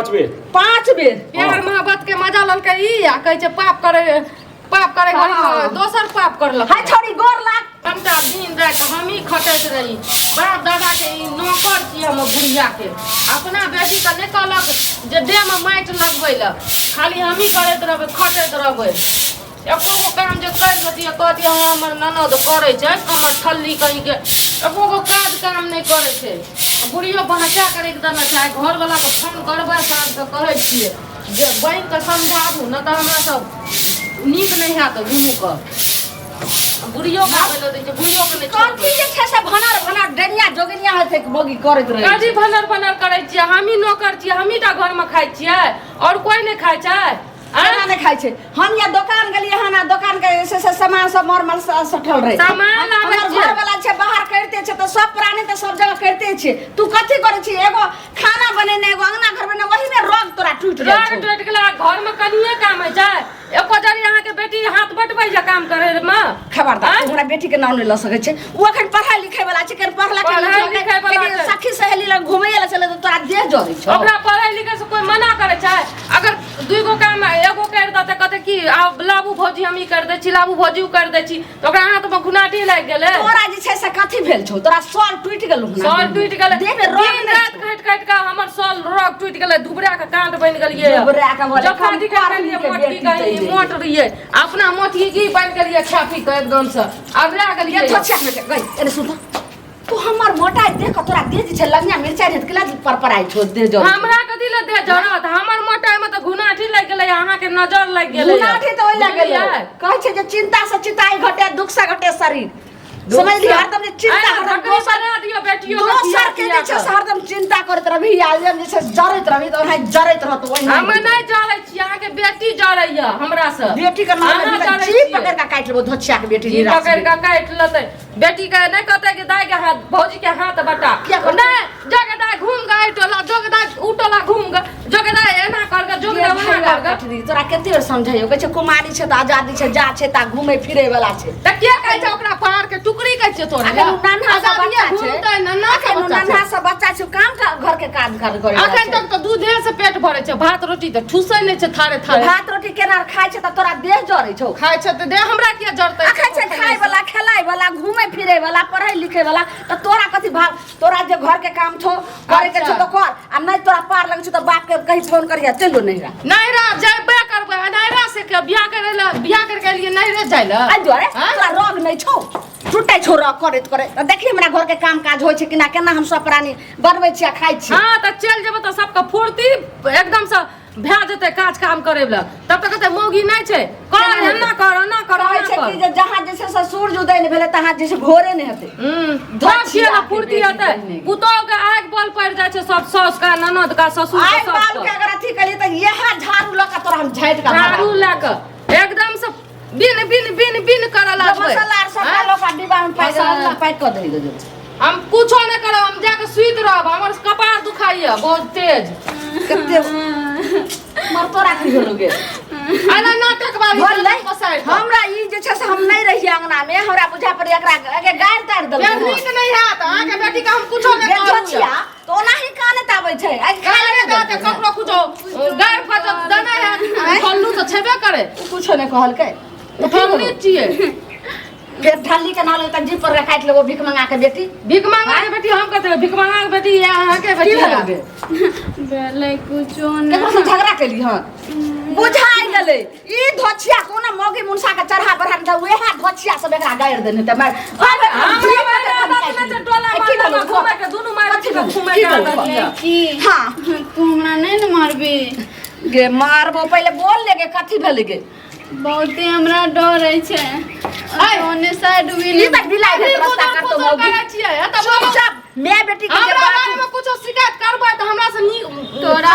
5 बेर 5 बेर प्यार मोहब्बत के मजा ललकै ई आ कहै छै पाप करे घड़ी दोसर पाप करलक हाय छोड़ी गोर लाग हमटा दिन रात हम ही खटैत रही बाप दादा के ई नौकर छी हम बुढ़िया के अपना बेटी के नै कहलक जे देह में माटि लगबै ल खाली हम ही करैत रहबै खटैत रहबै एको गो काम जे कर देतिए कहती हमर ननद करे छै कमर थल्ली कहीं के एको गो काम नहीं करे छै बुढ़ियो बहचा करे के देना चाहे घर वाला के फोन करबै साथ के कहै छियै जे बैंक के समझाबू न त हमरा सब नीक नहीं हैत दुनू के बुढ़ियो खाबै ल दै छै बुढ़ियो के नहीं कथि जे छै से भनर डेनिया जोगनिया हेतै मोगी करैत रहै काजी भनर करै छियै हम ही नौकर छियै हम ही टा घर में खाइ छियै और कोई नहीं खाइ छै आना नहीं खाइ छै हम या दुकान गेलिए हना दुकान के से सामान सब मरमल सठल रहे सामान आबै छै घर वाला छै बाहर करते छै त सब प्राणी त सब जगह करते छै तू कथि करै छी एगो खाना बनेने एगो अंगना घर बने वही में रोग तोरा टूट जाइ छै रोग टूट गेला घर में कनिए काम है छै एको जरी अहाँ के बेटी हाथ बटबै जे काम करे में खबरदार हमरा बेटी के नाम नहीं ल सकै छै ओ अखन पढ़ाई लिखाई वाला छै कर पढ़ला के सखी सहेली लग घुमैय ला चले त तोरा देह जरै छै ओकरा पढ़ाई लिखाई से कोई मना करे छै अगर दुगो काम एगो कर दते कहते कि आब लाबू भौजी हम ई कर दै छी लाबू भौजी उ कर दै छी त ओकरा हाथ में गुनाटी लाग गेलै तोरा जे छै से कथि भेल छौ तोरा सर टूट गेलौ सर टूट गेलै देह में रोग दिन रात काट के हमर सर रोग टूट गेलै दुबरा के कांट बन गेलिए दुबरा के बोले जखन दिखा गेलिए मोटकी कहीं मोट रहिए अपना मोटकी की बन गेलिए खा पी के एकदम से अब रह गेलिए छोछा में गई एने सुन तू हमर मोटाई देख के तोरा देह जे छै लंगिया मिर्चाई हेत केला परपराई छो देह जर हमरा कथि ले देह जरत हमर मोटाई में त गुनाठी लग गेलै अहाँ के नजर लग गेलै गुनाठी त ओइ लग गेलै कहै छै जे चिंता से चिताई घटे दुख से घटे शरीर समझ लिया हरदम जे चिंता हरदम दोसर दियो बेटियो दोसर के जे छै से हरदम चिंता करत रहबी आलम जे छै जरैत रहबी त ओना जरैत रहत ओहि हम नहीं जरै छी अहाँ के बेटी जरैया हमरा से बेटी के नाम जी पकड़ के काट लेबो धोछिया के बेटी जी पकड़ के काट लेतै बेटी के नहीं कहते कि दाई के हाथ भौजी के हाथ बटा नहीं जगे दाई घूम गए टोला जगे दाई उटोला घूम गए जगे दाई एना कर के जगे दाई कर के तोरा कते बेर समझाइयो कहै छै कुमारी छै त आजादी छै जा छै ता घूमै फिरै वाला छै त के कहै छै ओकरा पार के टुकड़ी कहै छै तोरा नन्हा सा बच्चा छै घूमतै नन्हा सा बच्चा छै काम का घर के काज करे अखन तक त दूधे से पेट भरै छै भात रोटी त ठुसै नहीं छै थारे भात रोटी केना खाइ छै त तोरा देह जरै छौ खाइ छै त देह हमरा किया जरतै अखन छै खाइ वाला खेलाइ वाला घूमै फिरै वाला पढ़ाई लिखै वाला त तोरा कथि भाग तोरा जे घर के काम छौ करे के छौ त कर आ नहीं तोरा पार लग छौ त बाप के कहीं फोन करिया चलो नैरा जेबे करबै नैरा से के बियाह करके लिए नैरे जाइला आ जोरे तोरा रोग नहीं छौ छुट्टे छोरा करैत करे देखी हमरा घर के काम काज होय छै कि ना केना हम सब प्राणी बनबै छी आ खाइ छी हां त चल जेबै त सबके फुर्ती एकदम से भै जेतै काज काम करे वाला तब तक कहते मौगी नहीं छै कर ना कर कहै छै कि जे जहां जे छै सूरज उदय नहीं भेले तहां जे छै भोरे नहीं हेतै धोछिया ना फुर्ती हेतै पुतो के आग बल पड़ जाय छै सब सास का ननद का ससुर का सब बाल के अगर अथी कली त यह झाड़ू ल के तोरा हम झाइट का झाड़ू ल के एकदम से बिन कर लागबै मसाला सब लोग का डिब्बा में पैक कर दे दो हम कुछो नहीं करब हम जाके सुइत रहब हमर कपार दुखाइया बहुत तेज कते मर तोरा की होलोगे आना नाटक बारी हमरा ई जे छै से हम नहीं रही अंगना में हमरा बुझा पड़े एकरा आगे गाड़ ताड़ दल यार नीक नहीं हात आहाँ के बेटी का हम कुछो नहीं कहब तो ओना ही काने ताबै छै आ काने दाते ककरो कुछो गाड़ फजत दना है फल्लू तो छेबे करे कुछो नहीं कहल के तो फल्लू छिए फिर ढाली के नाल तक जी पर काट लेबो भीख मंगा के बेटी हम कहते भीख मंगा के बेटी यहाँ के बेटी लगे बेले कुछो न केकरो से झगड़ा केली हन बुझाई गेलै ई धोछिया कोना मौगी मुनसा के चढ़ा बढ़ा दे वेहा धोछिया सब एकरा गाड़ देने त मैं घूमे के दुनु मार घूमे की हां तू हमरा नहीं न मारबे गे मारबो पहले बोल ले गे कथि भेल गे बहुते हमरा डर है छै ओने साइड ई तक दिलाई दे रास्ता कर तो मौगी छिए त चुपचाप मैं बेटी के बारे में कुछ शिकायत करबै त हमरा से तोरा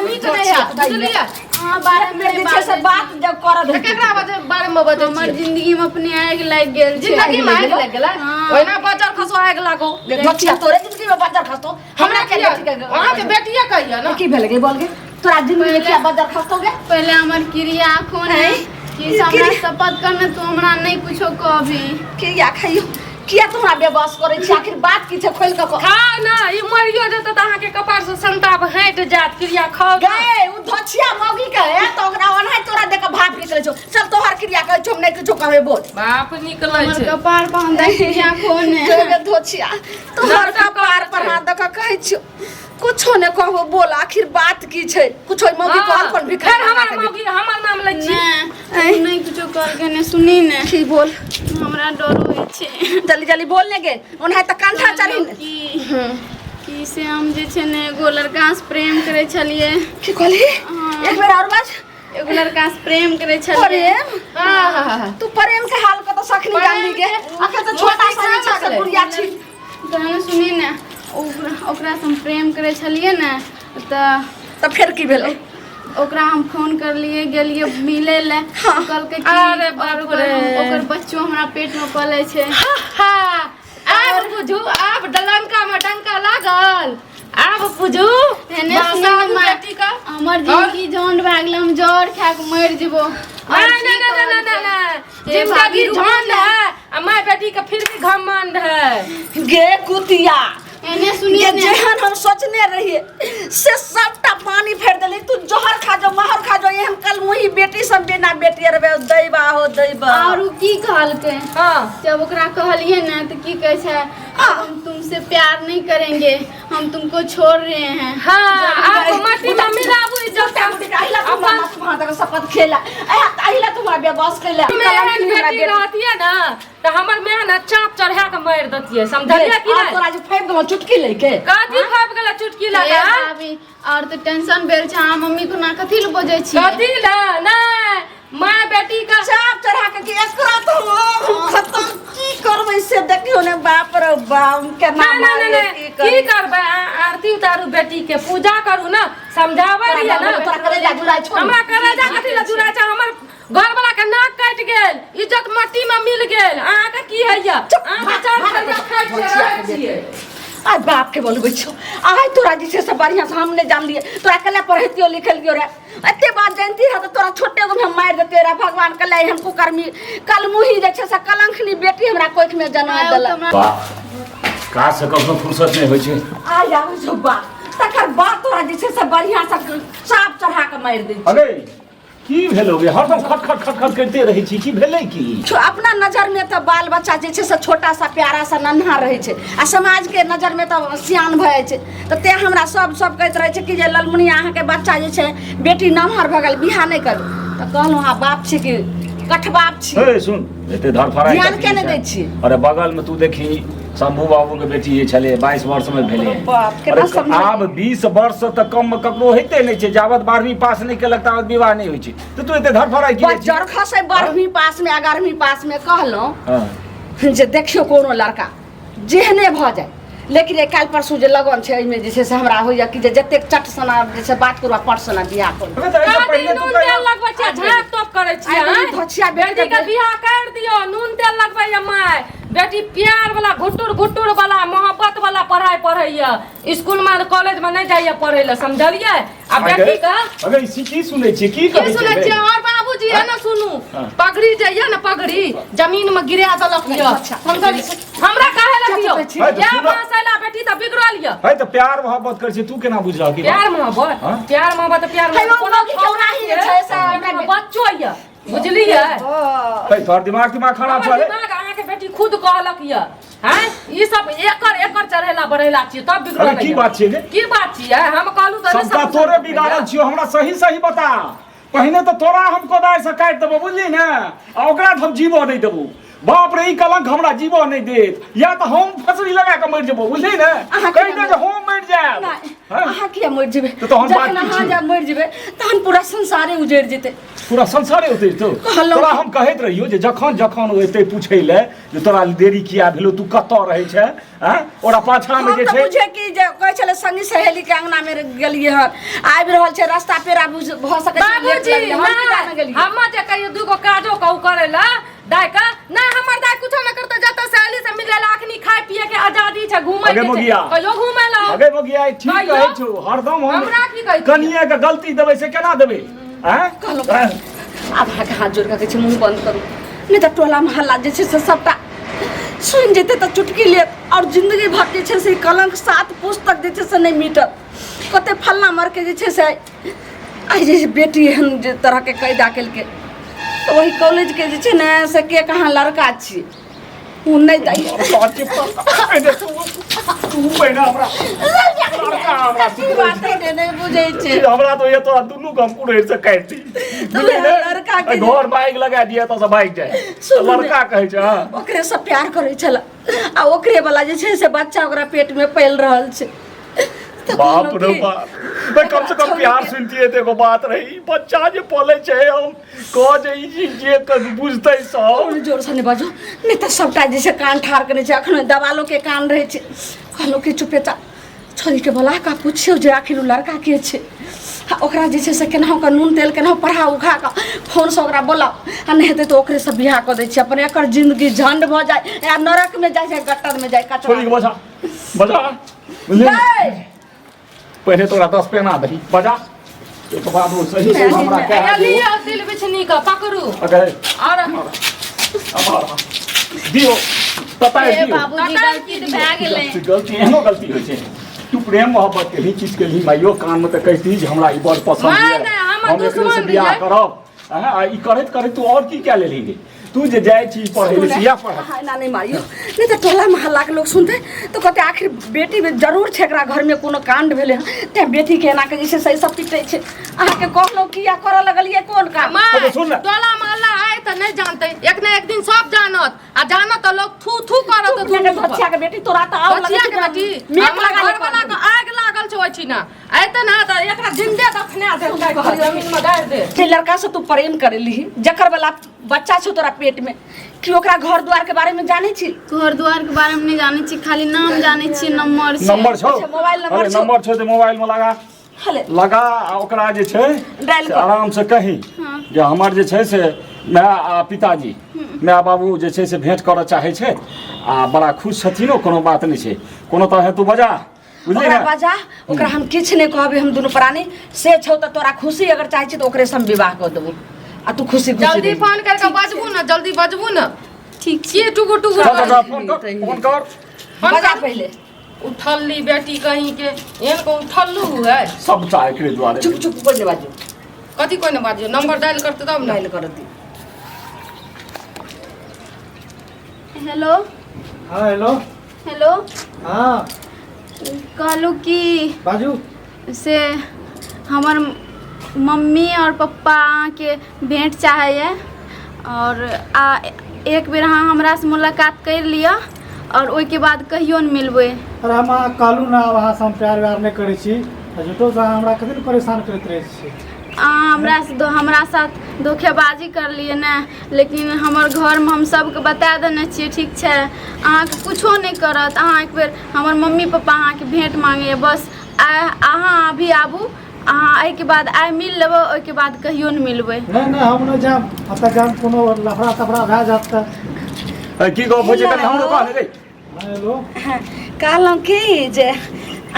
नीक नहीं है बुझलिए हां बारे में जे से बात जब कर दे केकरा बारे में बजे हमर जिंदगी में अपने आग लाग गेल छै जिंदगी में आग लाग गेला ओइना बजर खसो आग लागो धोछिया तोरे जिंदगी में बजर खसतो हमरा के बेटी के वहां के बेटिया कहिया ना की भेल गे बोल गे तोरा जिंदगी में क्या बजर खसतो गे पहले हमर क्रिया कोन है कि हमरा शपथ करने तू हमरा नहीं कुछो कहबी क्रिया खइयो किया तोरा बेबस करै छी आखिर बात की छै खोल के कह खाओ ना ई मरियो जेतै त अहाँ के कपार से संताप हट जात क्रिया खाओ गए उ धछिया मौगी के है तो ओकरा ओनहाय तोरा देख के भाप निकलै छौ चल तोहर क्रिया कहै छौ नै किछो कहबे बोल बाप निकलै हमर छै कपार पर हम देख क्रिया कोने तोरे धछिया तोहर कपार पर हाथ देख के कहै छौ कुछो नै कहबो बोल आखिर बात की छै कुछो मौगी कहल कोन भिखार खैर हमर मौगी हमर नाम लै छी नहीं कुछो कर के ने सुनी ने की बोल हमरा डर होय छै जल्दी जल्दी बोल ने गे ओनहाय त कंठा चढ़ी की से हम जे छै ने एगो लड़का से प्रेम करे छलिए की कहली एक बेर और बात एगो लड़का से प्रेम करे छलिए प्रेम तू प्रेम के हाल के तो सखनी जानली गे अखन तो छोटा सा नीचा से बुढ़िया छी तहन सुनी ने ओकरा से हम प्रेम करे छलिए ने त फिर की भेलै ओकरा हम फोन करलिए गेलिए मिले ले कहलकै कि अरे बाप रे ओकर बच्चो हमरा पेट में पलै छै आब बुझू आब डलंका में डंका लागल आब बुझू एने सुनी बेटी का हमर जिंदगी झंड भए गेल हम जड़ खा के मर जेबो जिंदगी झंड है आ माय बेटी का फिर भी घमंड है गे कुतिया एने सुनिए ये ने जेहन हम सोचने रहिए से सबटा पानी फेर देली तू जोहर खा जो महर खा जो एहन कल मुही बेटी सब बिना बेटी रबे दैबा हो दैबा और की कहलकै हां जब ओकरा कहलिए ना तो की कहै छै अब हम तुमसे प्यार नहीं करेंगे हम तुमको छोड़ रहे हैं हां आप मट्टी में मिलाबू इज्जत आइला अपन वहां तक शपथ खेला आइला तुम्हारा बेबस कैला बेटी रहती है ना तो हमर मेहनत चाप चढ़ा के मार देतिए समझलिए कि नहीं तोरा जो फेंक देलो चुटकी लेके काजी फाप गेला चुटकी लगा भाभी और तो टेंशन भेल छै अहाँ मम्मी को ना कथि ल बजै छी कथी ला नहीं माय बेटी का चाप चढ़ा के कि एकरा तो खत्म की करबै से देखियो ने बाप रे बाप के नाम मारे की करबै आरती उतारू बेटी के पूजा करू ना समझाबै रहिए ना तोरा करे जा जुड़ाई छोड़ हमरा करे जा कथी ला जुड़ा छै हमर घर वाला के नाक काट गेल इज्जत मट्टी में मिल गेल अहाँ के की हैया अहाँ के चार खरिया खाइ छियै आ बाप के बोलबै छौ आइ तोरा जे छै से बढ़िया से हम नै जान लिए तोरा कले पढ़ैतियो लिखलियो रे एते बात जानती है तो तोरा छोटे गो में मार देते रे भगवान कले हम कुकर्मी कल मुही जे छै से कलंखनी बेटी हमरा कोख में जन्म देलक का से कखनो फुर्सत नहीं होय छै आ जाऊ जो बात तकर बाद तोरा जे छै से बढ़िया से चाप चढ़ा के मार दे अरे की भेलोगे हरदम खट खट खट खट करते रही छी की भेलै की अपना नजर में तो बाल बच्चा जे छै से छोटा सा प्यारा सा नन्हा रहे छै आ समाज के नजर में तो सियान भ जाय छै तो ते हमरा सब कहैत रहे छै कि जे ललमुनी अहाँ के बच्चा जे छै बेटी नमहर भ गेल बियाह नहीं करू तो कहलहुँ हाँ बाप छी कि कठबाप छी ए सुन एते धरफड़ा ध्यान के नहीं दै छी अरे बगल में तू देखी शंभू बाबू के बेटी जे छले 22 वर्ष में भेले बाप केना समझ आब 20 वर्ष तक कम में ककरो हेते नहीं छै जावत 12वीं पास नहीं केलक तावत विवाह नहीं होय छै तो तू एते धरफड़ा की बस जरखा से 12वीं पास में 11वीं पास में कहलहुँ हां जे देखियो कोनो लड़का जेहने भ जाए लेकिन ये काल परसू जे लगन छै एमे जे छै से हमरा होइया कि जे जतेक चट सना जे छै बात करबा पट सना बियाह कर पहले तू तेल लगबै छै झाँक तोप करै छियै धछिया बेटी के बियाह कर दियो नून तेल लगबै माय बेटी प्यार वाला घुटुर वाला मोहब्बत वाला पढ़ाई पढ़ैया स्कूल में कॉलेज में नहीं जाइए पढ़े ला समझलिए आ बेटी का अगर इसी की सुनै छी की कहै सुनै छियै और बाबूजी है ना सुनू पगड़ी जाइए ना पगड़ी जमीन में गिरा देलक यऽ समझली हमरा काहे लगियो या मासैला बेटी त बिगड़ल यऽ है त प्यार मोहब्बत कर छी तू केना बुझला की प्यार मोहब्बत छै से बच्चो यऽ बुझलिए है तोर दिमाग खराब छै दिमाग अहाँ के बेटी खुद कहलक यऽ हैं ई सब एकर चढ़ेला बढ़ेला छियै तब बिगड़ल अरे की बात छियै की बात छियै हम कहलू त सबका तोरे बिगाड़ल छियो हमरा सही बता पहिने तो तोरा हम कोदारि से काटि देबो बुझली ने आ ओकरा हम जीवो नहीं देबो बाप रे ई कलंक हमरा जीवो नहीं देत या तो हम फसरी लगा के मर जेबो बुझली ने कहि दे जे हम मर जाब अहाँ किया मर जेबै तो हम बात जखन अहाँ जब मर जेबै तहन पूरा संसारे उजड़ जेतै पूरा संसारे होते तो तोरा हम कहैत रहियो जे जखन एते पूछै ले जे तोरा देरी किया भेलो तू कत रहै छै हैं ओरा पाछा में जे छै पूछे कि जे कहै छले संगी सहेली के अंगना में गेलिए हन आबि रहल छै रास्ता पेरा भ सकै छै बाबूजी हम जे कहियो दूगो काजो कहू करे ला दाय का ना हमर दाय कुछो न करते जत सहेली से मिले ला अखनी खाय पिए के आजादी छै घूमै के कहियो घूमै ला अगे मगिया ठीक कहै छौ हरदम हमरा की कहै कनिया के गलती देबै से केना देबै हैं कहलो आब हाथ जोड़ के कहै छै मुंह बंद करू नहीं तो टोला मोहल्ला जे छै से सबटा सुन जेते तो चुटकी ले और जिंदगी भर जे छै से कलंक 7 पुस्तक जे छै से नहीं मिटत कते फलना मर के जे छै से आई जे बेटी एहन जे तरह के कैदा केलके तो वही कॉलेज के जे छै ने से के कहाँ लड़का छी उ नहीं दै तू पहिने हमरा लड़का हमरा बात नहीं बुझै छै हमरा तो ये तो दुनू गम कुड़े से काटि तो लड़का के घर बाइक लगा दिया तो सब बाइक जाए लड़का कहै छै ओकरे से प्यार करै छला आ ओकरे वाला जे छै से बच्चा ओकरा पेट में पल रहल छै बाप रे बाप मैं कम से कम प्यार सुनती है देखो बात रही बच्चा जे पले छै हम कह जे ई चीज जे बुझतै सब जोर से नहीं बाजो नहीं तो सबटा जे छै कान ठार करे छै अखन दवालो के कान रहे छै कहलो कि चुपेचा छोरी के बोला का पूछियो जे आखिर उ लड़का के छै ओकरा जे छै से केनाहु का नून तेल केनाहु पढ़ा उखा का फोन से ओकरा बोला आ नहीं हेतै तो ओकरे से बियाह क दै छै अपन एकर जिंदगी झंड भ जाए या नरक में जाए छै गट्टर में जाए छोरी के कचरा बजा बुझलिए पहले तोरा 10 पेना दही बजा एक बात वो सही से हमरा कह लिया दिल बिछनी का पकड़ू अगर और अब दियो पता है दियो बाबूजी गलती तो भए गेलै गलती एहनो गलती होइ छै तू प्रेम मोहब्बत के ही चीज के लिए माइयो कान में तो कहती जे हमरा ई बड़ पसंद है हम एकरे से बियाह करब हां ई करैत करैत तू और की क्या ले लेंगे तू जे जाए छी पढ़े ले सिया पढ़ ना नहीं मारियो नहीं तो टोला मोहल्ला के लोग सुनते तो कहते आखिर बेटी में जरूर छै एकरा घर में कोनो कांड भेले ते बेटी के एना के जैसे सही सब पिटे छै आहा के कहलो किया करे लगलिए कोन काम सुन टोला मोहल्ला आए तो नहीं जानते एक ना एक दिन सब जानत आ जानत तो लोग थू थू करत तो बच्चा के बेटी तोरा तो आव बच्चिया के बेटी मेक लगा घर वाला के आग लागल छै ओछि ना आइते ना त एकरा जिंदे दफना दे जमीन में गाड़ दे जे लड़का से तू प्रेम करेली जकर वाला बच्चा छौ तोरा पेट में कि ओकरा घर द्वार के बारे में जाने छी घर द्वार के बारे में नहीं जाने छी खाली नाम जाने छी नंबर छौ मोबाइल नंबर नंबर छौ तो मोबाइल में लगा हले लगा ओकरा जे छै डायल कर आराम से कही जे हमर जे छै से माय आ पिताजी माय बाबू जे छै से भेंट करऽ चाहे छै आ बड़ा खुश छथिन कोनो बात नहीं छै कोनो तरह तू बजा बुझली ओकरा ना बाजा ओकरा हम किछ नहीं कहबे हम दुनू प्राणी से छौ त तोरा खुशी अगर चाहे छी तो ओकरे से हम विवाह कर देबो आ तू खुशी खुशी जल्दी फोन करके बजबू ना जल्दी बजबू ना ठीक के टुकु टुकु फोन कर बजा पहले उठल्ली बेटी कहीं के एहन को उठल्लू है सब चाहे एकरे द्वारे चुप चुप बोल बाजू कथी कोई ना बाजियो नंबर डायल करते तब ना डायल कर दी हेलो हाँ हेलो हेलो हाँ कहलू कि बाजू से हमर मम्मी और पप्पा के भेंट चाहैए और एक बेर अहाँ हमरा से मुलाकात कर लिअ और ओहिके बाद कहियो न मिलबै अरे हम अहाँ कहलू ना वहाँ से हम प्यार व्यार नहीं करे छी झूठो से हमरा कथी परेशान करते रहे छी अहाँ हमरा साथ धोखेबाजी कर लिए ने लेकिन हमर घर में हम सबके बता देने छियै ठीक छै अहाँके कुछो नहीं करत अहाँ एक बेर हमर मम्मी पप्पा अहाँके भेंट मांगे बस अहाँ अभी आबू अहाँ एहिके बाद आइ मिल लेबै ओहिके बाद कहियो नहीं मिलबै नहीं हम नहीं जाम अब जाम कोनो लफड़ा तफड़ा भए जात त की गप होइ छै कनी हमरो कहने रे हेलो कहलहुँ कि जे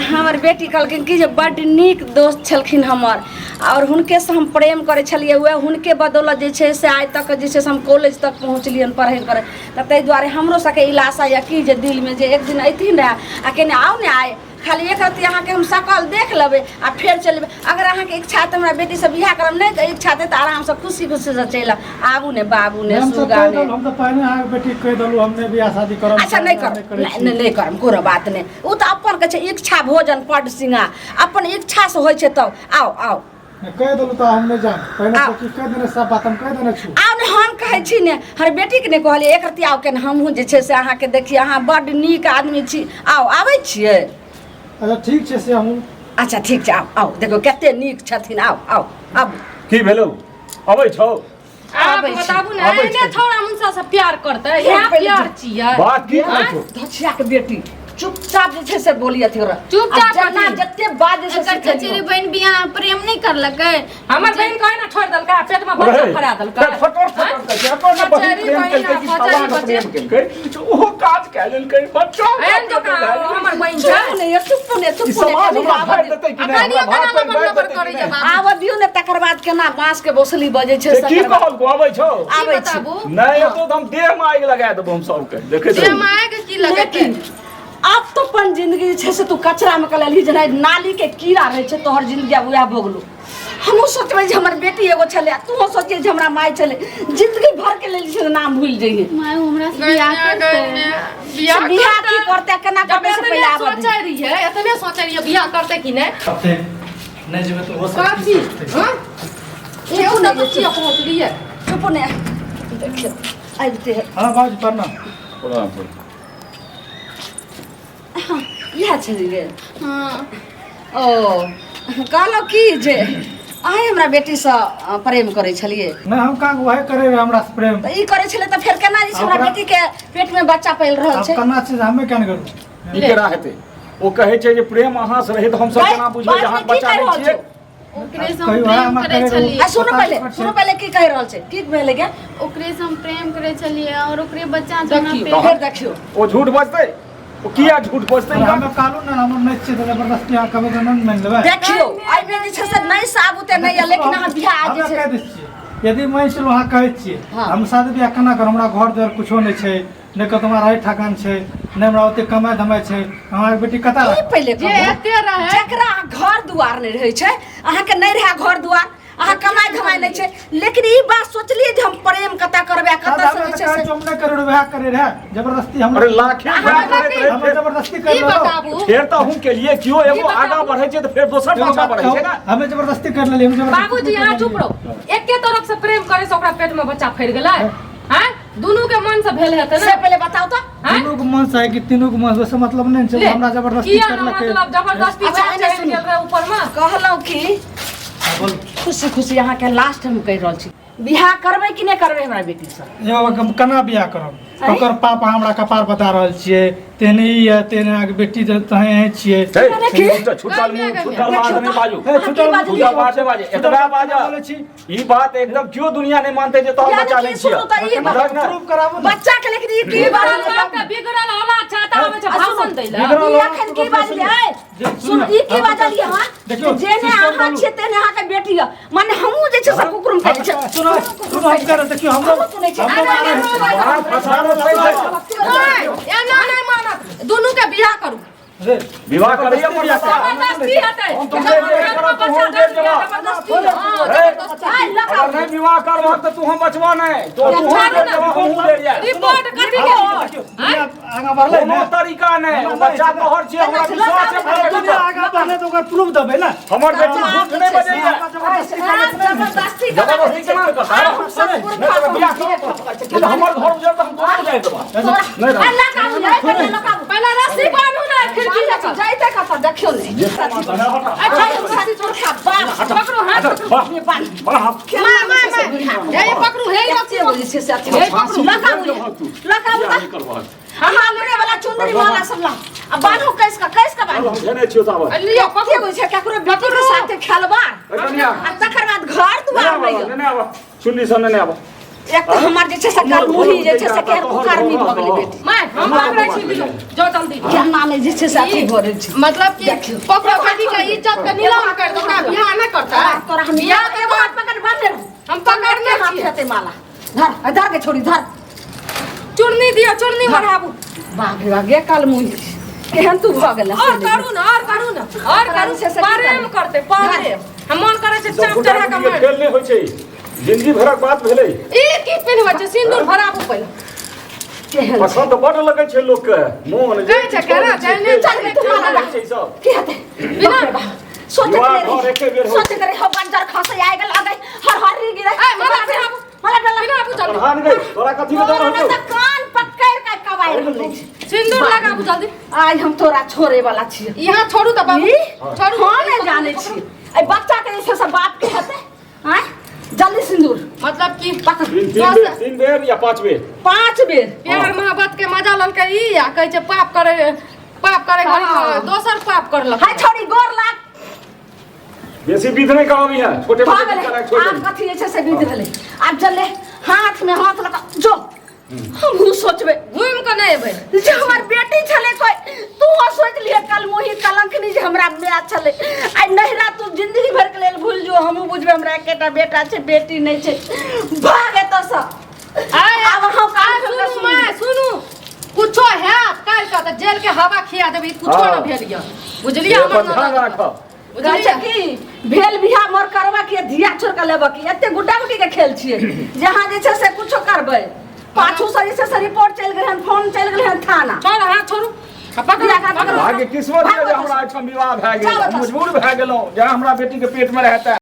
हमर बेटी कहलखिन कि जे बड्ड नीक दोस्त छलखिन हमर और हुनके से हम प्रेम करे छलिए हुए हुनके बदौलत जे छै से आइ तक जे छै से हम कॉलेज तक पहुँचलियन पढ़ै करे तऽ ताहि दुआरे हमरो सबके इलासा यऽ कि जे दिल में जे एक दिन अयथिन रहे आ केने आउ ने आए खाली एक रत्ती अहाँके हम सकल देख लेबै आ फेर चलबै अगर अहाँके इच्छा तऽ हमरा बेटी से बियाह करब नहीं तऽ इच्छा तऽ आराम से खुशी खुशी से चलि आबू ने बाबू ने सुगा ने हम तो पहले अहाँ बेटी कह दलू हमने बियाह शादी करब अच्छा नहीं करब नहीं करब कोनो बात नहीं ओ तऽ अपन के छै इच्छा भोजन पड सिंगा अपन इच्छा से होइ छै तब आओ आओ कह दलू तो हम नहीं जाम पहले तो कह देने सब बात हम कह देने छी आउ ने हम कहै छी ने हर बेटी के ने कहलिए एक रत्ती आउ के हमहूँ जे छै से अहाँके देखिए अहाँ बड्ड नीक आदमी छी आउ आबै छियै अच्छा ठीक छै से हम अच्छा ठीक छै आउ आउ देखो कते नीक छथिन आउ आउ आबू की भेलौ अबै छौ आप बताबू ना एने थोड़ा मुनसा से प्यार करते यहाँ प्यार छियै बात की कहै छौ धछिया के बेटी चुपचाप जे छै से बोलिए थोड़ा चुपचाप जना कथी? जते बात जे छै एकर से चचेरी बहन बियाह प्रेम नहीं करलकै। हमर बहन कहे ना छोड़ दलका पेट में बच्चा फरा दलका फटोर फटोर के अपन बहिन चचेरी प्रेम बहिन केलकै कि आ फलाना फचरी प्रेम केलकै तो ओहो काज कए लेलकै बच्चा एहन जका हमर बहन छै चुप ने ई चुप समाज हमरा ने भाई देतै कि नहीं अखनियो हमरा केना भाई लबर देतै करे कि जे नहीं? बाबू आब दियो ने तकर बाद केना बांस के बोसली बजे छै से की सकर कहल को आबै छौ आबै छै बताबू नहीं तो हम देह में आगि लगा देबो हम सबके देखे जे मायके की लगेतै लेकिन अब तो अपन जिंदगी जे छै से तू कचरा में कलली जेना नाली के कीड़ा रहे छै तोहर जिंदगी अब वएह भोगलू। हमहूँ सोचबै जे हमर बेटी एगो छलै तूहो सोचिए जे हमरा माय छलै जिंदगी भर के लेल छै नाम भूल जइए माय हमरा से बियाह करते। बियाह की करते केना करते से पहले आबऽ दे। सोचै रहिए एतने सोचै रहिए बियाह करते कि नहीं सबसे नहीं जेबे तो वो सब कथी हां एगो ना तो चिया पहुंच लिए चुप ने देखियो आबिते हां बाबूजी प्रणाम। इएह छलै गे हाँ ओ कहलौ की जे अहाँ हमरा बेटी से प्रेम करै छलिए नहीं हम कहाँ वही करे रहे हमरा से प्रेम। तऽ ई करै छलै तऽ फेर केना जे छै हमरा बेटी के पेट में बच्चा पल रहल अब छै करना चीज हमें क्या नहीं करूँ। ई केना हेतै ओ कहै छै जे प्रेम अहाँ से रहे तो हम सब केना बुझबै जे अहाँ बच्चा नहीं छियै ओकरे से कहियो हम हमरा प्रेम करे करे छलिए। आ सुनो पहले की कहि रहल छै ठीक भेलै गे ओकरे से हम प्रेम करे छलिए और ओकरे बच्चा से हमरा देखियो, पे फेर देखियो ओ झूठ बजतै ओ किया झूठ बजतै हमें कानून ना हम नहीं चाहिए तो जबरदस्ती यहाँ कभी नहीं मान लेबे। देखियो एहिमे जे छै से नहि साबुते नहि यऽ लेकिन अहाँ बियाह जे हमें छै कह दै छियै यदि मैं चलो वहाँ कहै छियै हाँ। हम शादी बियाह केना कर हमरा घर द्वार कुछो नहीं छै नहीं कतो हमरा रहे ठकान छै नहीं हमरा ओते कमाई धमाई छै हमार बेटी कता ई पहिले जे एते रहे जकरा घर दुआर नहि रहै छै अहाँके नहि रहै घर दुआर अहाँ कमाई धमाई नहि छै लेकिन ई बात सोचलिए जे हम प्रेम कतऽ करबै कतऽ से जे छै से हम नहीं करे वह करे रहे जबरदस्ती हम अरे लाखे अहाँ करैत रहै हमें फेर- जबरदस्ती ई कर लो बताबू फेर तऽ हम केलिए कियो एगो आगा बढ़ै छै तऽ फेर दोसर पाछा बढ़ै छै ना हमें जबरदस्ती कर लेली हम जबरदस्ती बाबूजी यहाँ चुप रहो एके तरफ से प्रेम करे से ओकरा पेट में बच्चा फैर गेलै हैं दोनों के मन से भेल हेतै से ना पहिले बताओ तो हैं तीनों को मन चाहे कि तीनों को मन वैसे मतलब नहीं ले, है हमरा जबरदस्ती किया कर ना लके मतलब जबरदस्ती अच्छा, चढ़ एने चढ़ सुनू। गेल रहे ऊपर में कहलहुँ कि बोल खुशी खुशी अहाँके लास्ट हम कहि रहल छी बियाह करबै कि नहि करबै हमरा बेटी से यो हम केना बियाह करब ओकर पापा हमरा कपार बता रहल छियै तेने ई है तेने आके बेटी जे तहे है छियै हे, छुटल मुंह छुटल बात नहि बाजू हे, छुटल मुंह, छुटल बात नहि बाजे एतबा बाजा बोलै छी ई बात एकदम क्यों दुनिया नहीं मानते जे तोहर यानी बच्चा कि नहीं सुनू छियै तऽ ई बुझलक ने? प्रूफ कराबू ना बच्चा के लेकिन ई की बिगड़ल बात बाप के बिगड़ल औलाद चाहता हमें से भाषण दै ला बिगड़ल ई एखन की बाजलियै सुन ई की बाजलियै अहाँ देखियौ, जेने सिस्टम अहाँ बोलू। छियै तेने अहाँके बेटी यऽ माने हमहूँ जे छै से कुकुरम खाइ छै सुनो सुनो हम कर देखियो हम हमहूँ सुनै छियै बाहर फसानो नहीं छै। एना नहीं मानत दोनों के बियाह करू रे विवाह करिए मुड़िया का जबरदस्ती हेतै हम तुम दे दे करब तो हम दे देबो अगर नहीं विवाह करब तो तू हम बचबो नहीं तो तू हम दे देबो हम दे दिया रिपोर्ट कथी के आगा बढ़ले कोनो ना तरीका नहीं वो बच्चा तोहर छियै हमरा विश्वास है दुनिया आगा बढ़ले तो ओकर प्रूफ देबै ना हमर बेटी झूठ नहीं बजैया जबरदस्ती जबरदस्ती केना करता है बियाह करब हमर घर उजड़ तो हम तोड़ जाए देबो नहीं पहले रस्सी बांधू ना खिड़की लगा जाइते कतऽ देखियौ ने अच्छा साथी छोड़ खा बाप पकड़ो हाथ बड़ा हाथ ये पकड़ू हे रस्सी के बोली छै से अथी लगाबू अहाँ हमरे वाला चुंदरी वाला सब ला अब बान्हू कैस का बान्हू जने छियो साहब लियो के पकड़ो बोली छै ककरो बेटी के साथे खेलबार आ तकर बाद घर दुआर नहीं नहीं नहीं आवा सुनली सन नहीं आवा एक तो हमर जे छै से कर्मुही जे छै से केहन कुकर्मी भऽ गेलै बेटी मैं हम पकड़ै छी लियो जो जल्दी केना नहि जे छै से अथी भऽ रहल छै मतलब कि पकड़ो बेटी के इज्जत के नीलाम कर दो का बियाह न करता तोरा हम बियाह के एगो बाद हाथ पकड़ बांध ले हम पकड़ने हाथ छी हेतै माला धर के छोड़ी धर चुन्नी दियो चुन्नी मढ़ाबू बाप रे बाप गे कर्मुही केहन तू भऽ गेलै और करू ना और करू से प्रेम करते प्रेम हम मन करे छै चाप चढ़ा के मार खेल नहीं होय छै जिंदगी भरक बात भेलै ई की पिनबै छै सिंदूर भराबू पहिले केहन पसंद बड़ लगै छै लोक के मोन कहै छै केना छै ने चल तुम्हारा छै सब की हेतै बिना सोचे युवा घर एके बेर हो सोचे करे हो बंजर खसे आइ गेल अगै हर री गिरे ए मला बिराबू मला डला बिना आपू चल प्रधान गई तोरा कथी के डर मोरा होतो त कान पकड़ के कबाइ रहलै छै सिंदूर लगाबू जल्दी आइ हम तोरा छोड़े वाला छियै यहाँ छोड़ू त बाबू ई छोड़ू हम नहि जानै छी ए बच्चा के जे छै से बाप के हेतै हैं जल्दी सिंदूर मतलब कि पकड़ तीन बेर या 5 बेर 5 बेर प्यार मोहब्बत के मजा ललकै ई आ कहै छै पाप करे पाप करे घड़ी हाँ। दोसर पाप करलक हाय छोड़ी गोर लाग बेसी विध नहीं कराबी है छोटे भाग मोटे ले करा छोड़ आप कथी जे छै से विध भेलै आब चले हाथ में हाथ लगा जो हम सोचबे घूम के नहीं अबै जे हमर बेटी छले कोई तू सोच लिए कल मोही कलंकनी जे हमरा माय छले आइ नहिरा तू जिंदगी भर के लेल भूल जो हम बुझबे हमरा एकेटा बेटा छै बेटी नहीं छै भाग एत से आब हम सुनू माय सुनू कुछो है काल का त जेल के हवा खिया देबी कुछो हाँ। न भेल य बुझलिए अपन हमर ध्यान ननद राख कहै छै कि भेल बिहा मोर करबा के धिया छोड़ के लेबा की एते गुड्डा गुड्डी के खेल छियै जहां जे छै से कुछो करबै पाछू से जे छै से रिपोर्ट चल गेल हन फोन चल गेल हन थाना छोड़ हाथ छोड़ू पकड़ा पकड़ा भाग्य किस्मत है जे हमरा एठम विवाह भए गेल चलो, हम मजबूर भए गेलहुँ जे हमरा बेटी के पेट में रहता